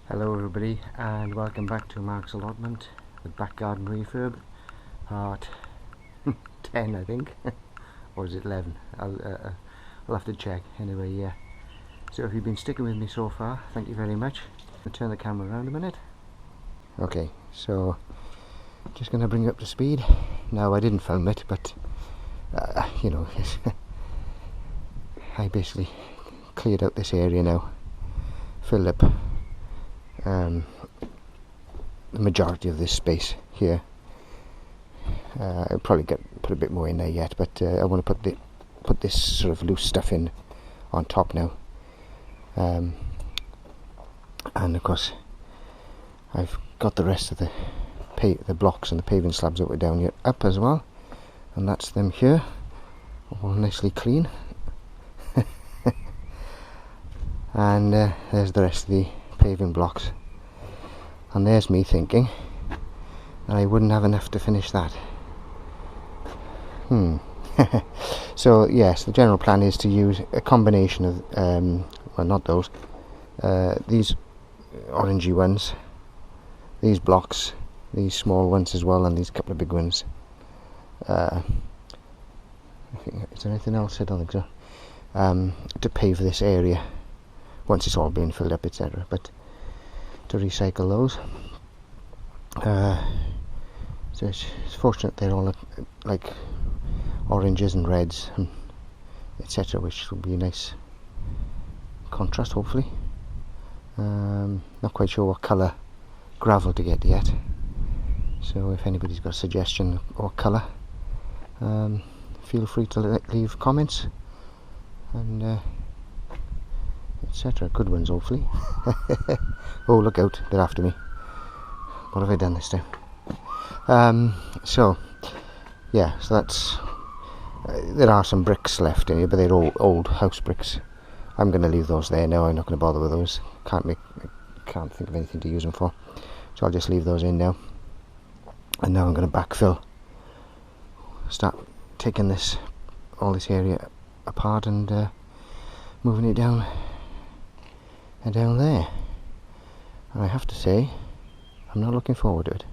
Hello everybody and welcome back to Mark's Allotment, the back garden refurb, part 10 I think, or is it 11? I'll have to check. Anyway, yeah. So if you've been sticking with me so far, thank you very much. I'll turn the camera around a minute. Okay, so just going to bring you up to speed. Now I didn't film it, but you know, I basically cleared out this area now, filled up the majority of this space here. I'll probably put a bit more in there yet, but I want to put this sort of loose stuff in on top now. And of course, I've got the rest of the blocks and the paving slabs that were down here up as well, and that's them here, all nicely clean. And there's the rest of the paving blocks, and there's me thinking that I wouldn't have enough to finish that. So yes, the general plan is to use a combination of well, not those, these orangey ones, these blocks, these small ones as well, and these couple of big ones. I think, is there anything else? I don't think so. To pave this area once it's all been filled up, etc. But to recycle those. So it's fortunate they're all like oranges and reds and etc., which will be a nice contrast, hopefully. Not quite sure what colour gravel to get yet, so if anybody's got a suggestion or colour, feel free to leave comments and etc. Good ones, hopefully. Oh, look out, they're after me. What have I done this time? So yeah, so that's there are some bricks left in here, but they're all old house bricks. I'm going to leave those there now. I'm not going to bother with those. Can't think of anything to use them for, so I'll just leave those in now. And now I'm going to backfill, start taking all this area apart and moving it down and down there. And I have to say, I'm not looking forward to it.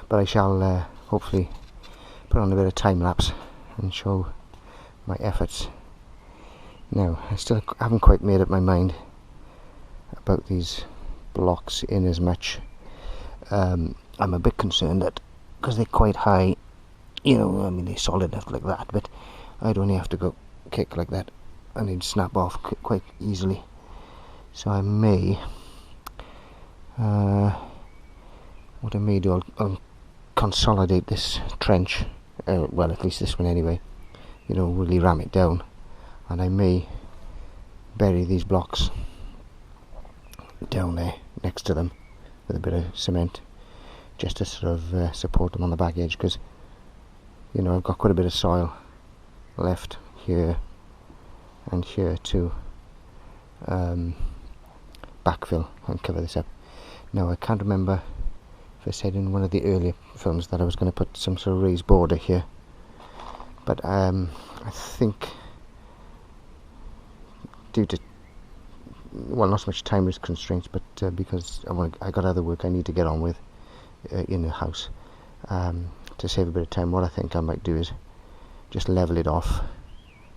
But I shall hopefully put on a bit of time lapse and show my efforts. Now, I still haven't quite made up my mind about these blocks in as much. I'm a bit concerned that because they're quite high, you know, I mean they're solid enough like that, but I'd only have to go kick like that and they'd snap off quite easily. So I may, what I may do, I'll consolidate this trench, well, at least this one anyway, you know, really ram it down, and I may bury these blocks down there next to them with a bit of cement, just to sort of support them on the back edge, because, you know, I've got quite a bit of soil left here and here to backfill and cover this up. Now, I can't remember if I said in one of the earlier films that I was going to put some sort of raised border here, but I think due to, well, not so much time constraints, but because I got other work I need to get on with in the house, to save a bit of time, what I think I might do is just level it off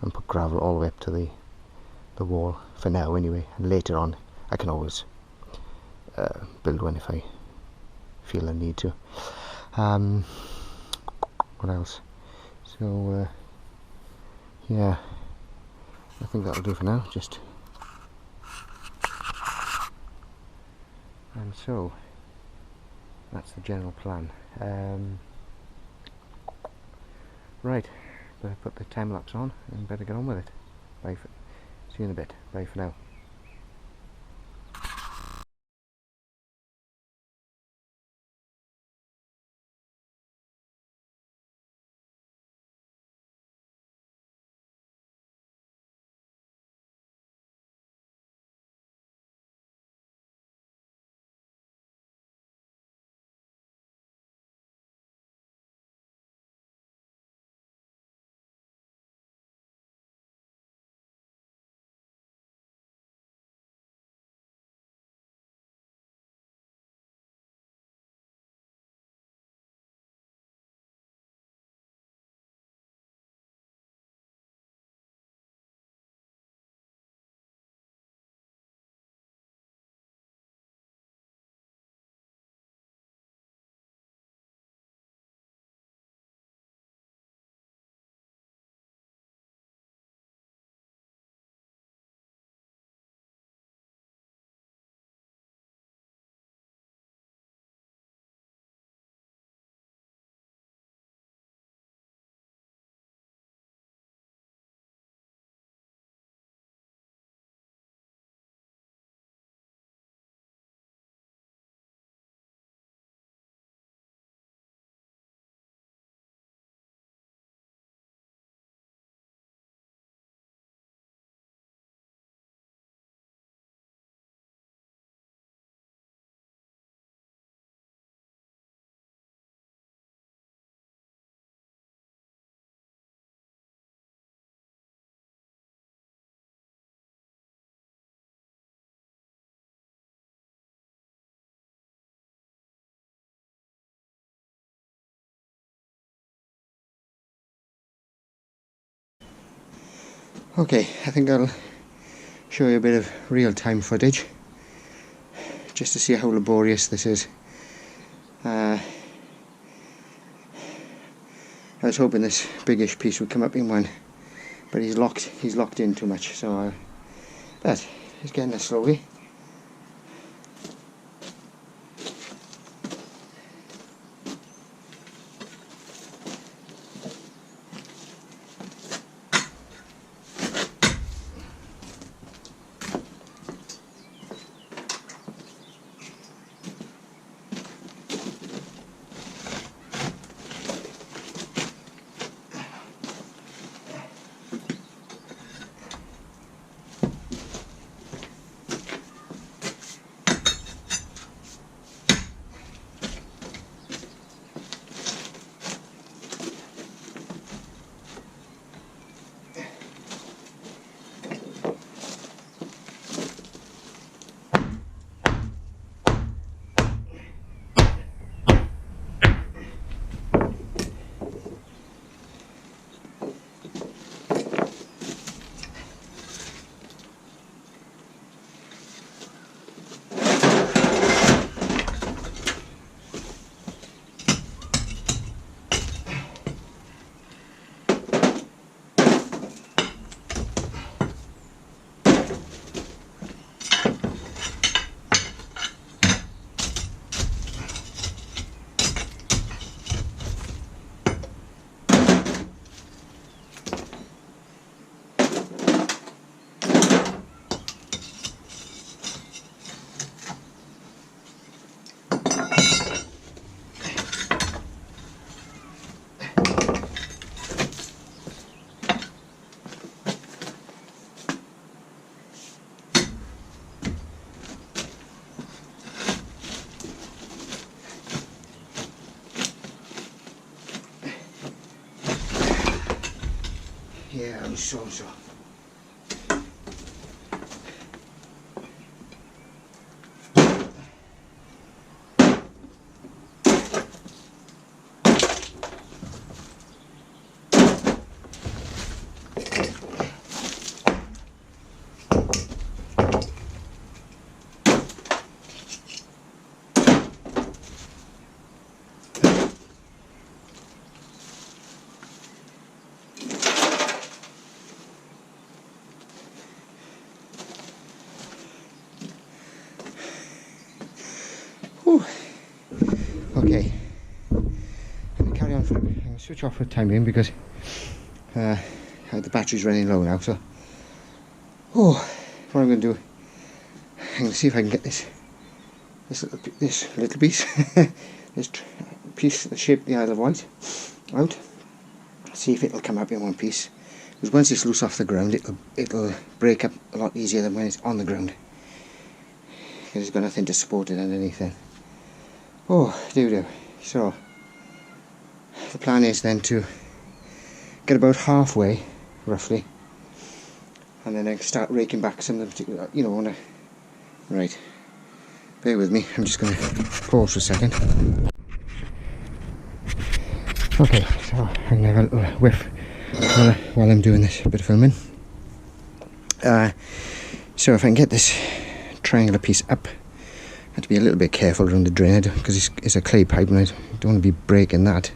and put gravel all the way up to the wall for now anyway, and later on I can always build one if I feel I need to. What else? So yeah, I think that'll do for now. And so that's the general plan. Right, better put the time lapse on and better get on with it. See you in a bit. Bye for now. Okay, I think I'll show you a bit of real-time footage just to see how laborious this is. I was hoping this biggish piece would come up in one, but he's locked in too much, so but he's getting there slowly. Yeah, I'm so. Whew. Okay, I'm going to carry on for I'm going to switch off for the time being because the battery's running low now. So, what I'm going to do, I'm going to see if I can get this little piece, this piece that shaped the Isle of Wight out. See if it'll come up in one piece. Because once it's loose off the ground, it'll break up a lot easier than when it's on the ground. Because it's got nothing to support it underneath then. So the plan is then to get about halfway, roughly, and then I start raking back some of the, right, bear with me, I'm just going to pause for a second. Okay, so I'm going to have a little whiff while I'm doing this bit of filming. So if I can get this triangular piece up, I have to be a little bit careful around the drain because it's a clay pipe and I don't want to be breaking that.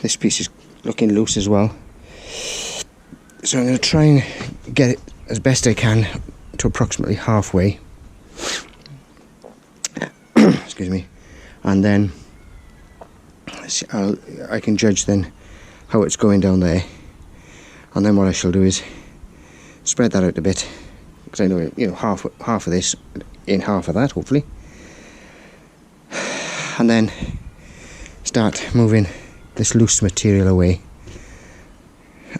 This piece is looking loose as well, so I'm going to try and get it as best I can to approximately halfway. Excuse me, and then I can judge then how it's going down there, and then what I shall do is spread that out a bit, because I know half of this in half of that hopefully, and then start moving this loose material away,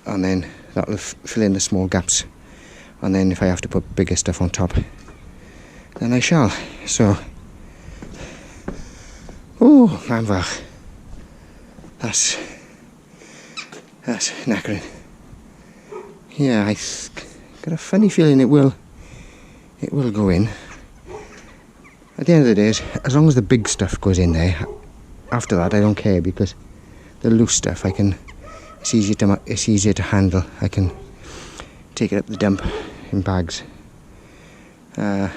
and then that'll fill in the small gaps, and then if I have to put bigger stuff on top then I shall. So man vach, that's knackering. Yeah, I got a funny feeling it will go in. At the end of the day, as long as the big stuff goes in there, after that I don't care, because the loose stuff I can it's easier to handle. I can take it up the dump in bags. But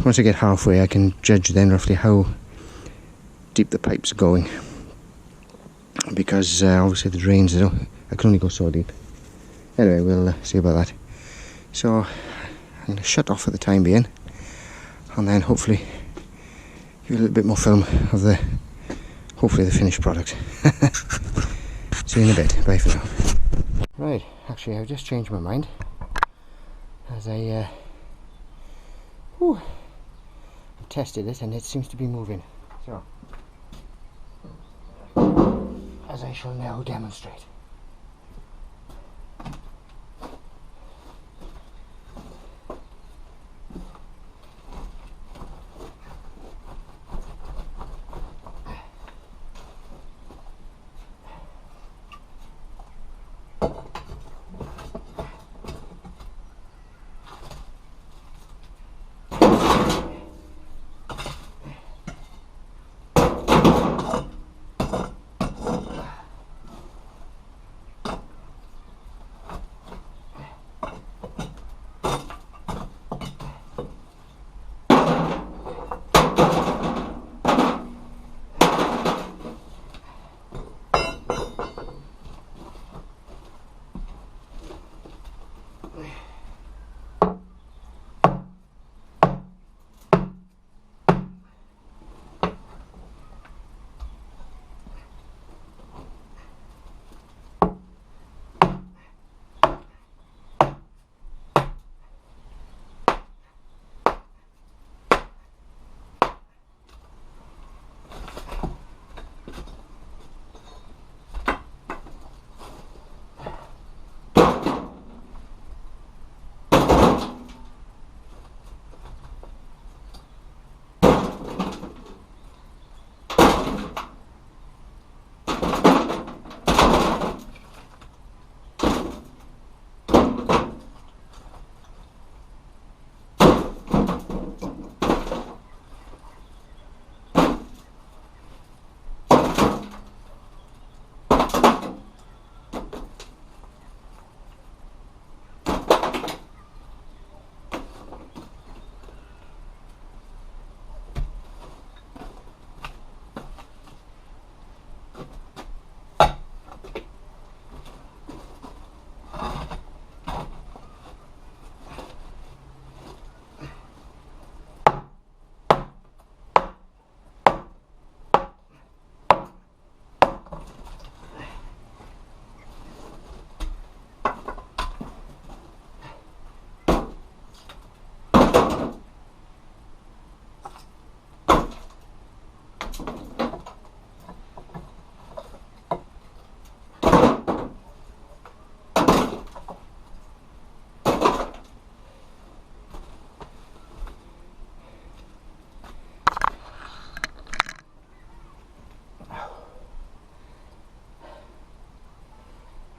once I get halfway, I can judge then roughly how deep the pipes are going, because obviously the drains, I can only go so deep. Anyway, we'll see about that. So I'm going to shut off for the time being, and then hopefully give a little bit more film of the finished product. See you in a bit. Bye for now. Right, actually I've just changed my mind, as I've tested it and it seems to be moving. So, as I shall now demonstrate.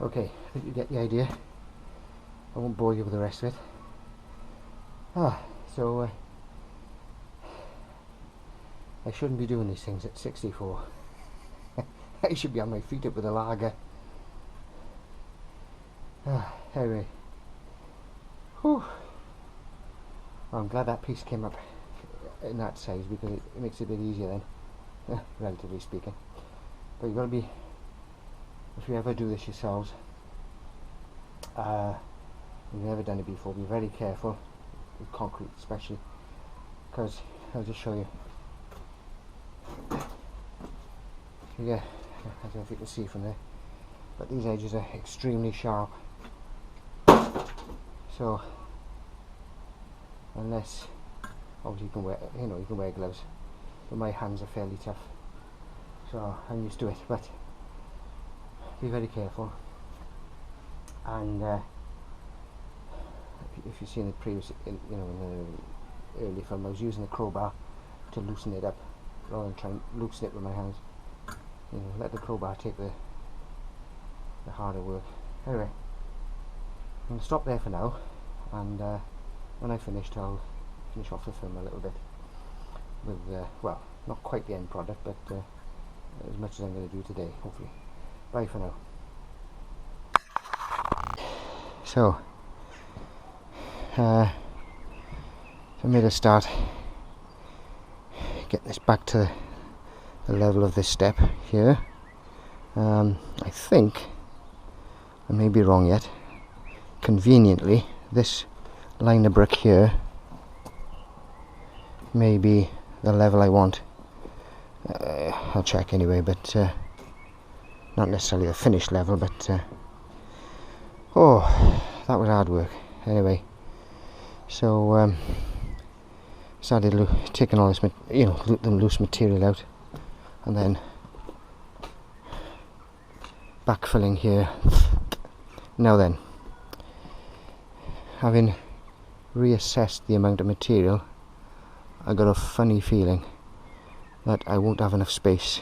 Okay, I think you get the idea. I won't bore you with the rest of it. So I shouldn't be doing these things at 64. I should be on my feet up with a lager. Anyway. Whew. Well, I'm glad that piece came up in that size, because it makes it a bit easier then, relatively speaking. But you've got to be, if you ever do this yourselves, you've never done it before, be very careful with concrete especially, because I'll just show you. Yeah, I don't know if you can see from there, but these edges are extremely sharp. So unless, obviously you can wear gloves, but my hands are fairly tough, so I'm used to it. But be very careful, and if you see in the previous, in the early film, I was using the crowbar to loosen it up rather than try and loosen it with my hands. Let the crowbar take the harder work. Anyway, I'm going to stop there for now, and when I finished, I'll finish off the film a little bit with, well, not quite the end product, but as much as I'm going to do today, hopefully. Bye for now. So, I made a start getting this back to the level of this step here. I think, I may be wrong yet, conveniently this line of brick here may be the level I want. I'll check anyway, but not necessarily the finished level, but oh, that was hard work. Anyway, so started taking all this, the loose material out, and then backfilling here. Now then, having reassessed the amount of material, I got a funny feeling that I won't have enough space.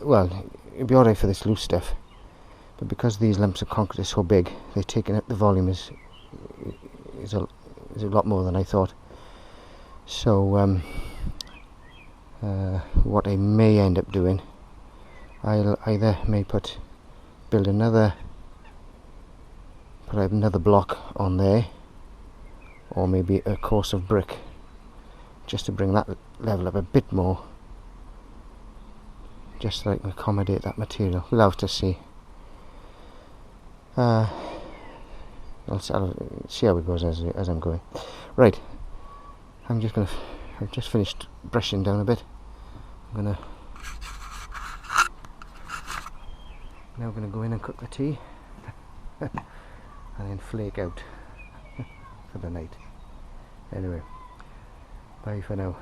Well, it'd be alright for this loose stuff, but because these lumps of concrete are so big, they're taking up the volume is a lot more than I thought. So what I may end up doing, I'll either build another block on there, or maybe a course of brick, just to bring that level up a bit more, just so I can accommodate that material. We'll have to see. I'll see how it goes as I'm going. Right, I've just finished brushing down a bit. I'm now gonna go in and cook the tea and then flake out for the night. Anyway, bye for now.